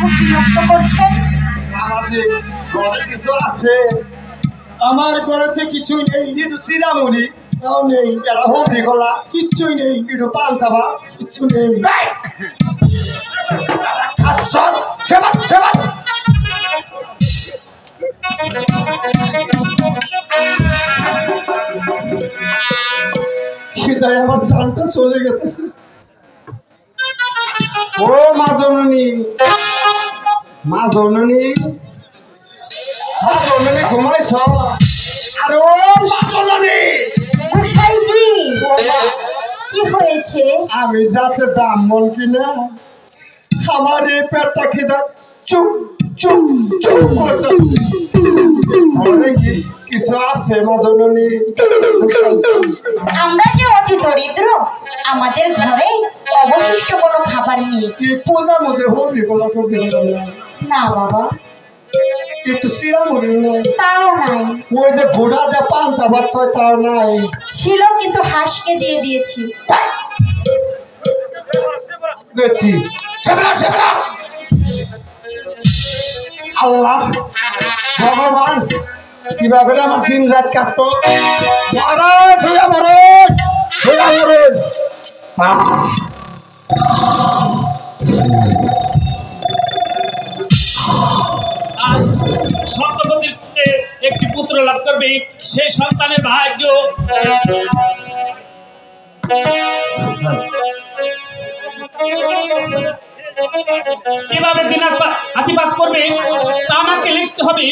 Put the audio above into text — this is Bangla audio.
খুব বিরক্ত করছেন? আমাদের ঘরে কিছু আছে? আমার ঘরেতে কিছুই নেই। একটু চিরামুড়ি তাও নেই। এটা হবি গলা কিচ্ছুই নেই। একটু পান্তা ভাত কিচ্ছু নেই। আচ্ছা সেবাত সেবাত খিদায় আমার জানটা চলে গেছে। ও মা জননী, মা জননী, মা জননী ঘুমাইছ? আরে ও মা জননী, গোসাইজি, কি হয়েছে? আমি যাতে ব্রাহ্মণ কিনা আমার এই পেটটা খিদা চুপ চুপ চুপ করতে ঘরে কি কিছু আছে মা জননী? আমরা যে অতি দরিদ্র, আমাদের ঘরে অবশিষ্ট কোনো খাবার নেই। কি পূজার মধ্যে হবি গোলা করবি না বাবা, একটু চিরামুড়ি নেই? তাও নাই। ওই যে ঘোড়া দিয়ে পান্তা ভাত হয় তাও নাই? ছিল, কিন্তু হাঁসকে দিয়ে দিয়েছি। বেটি সেবরা সেবরা আল্লাহ ভগবান কিভাবে আমার দিন রাত কাটতো। মহারাজ হইয়া মহারাজ হইয়া মহারাজ। আজ সপ্তপতির একটি পুত্র লাভ করবে, সেই সন্তানের ভাগ্য কিভাবে দিনার হাতিপাত করবে তা আমাকে লিখতে হবে।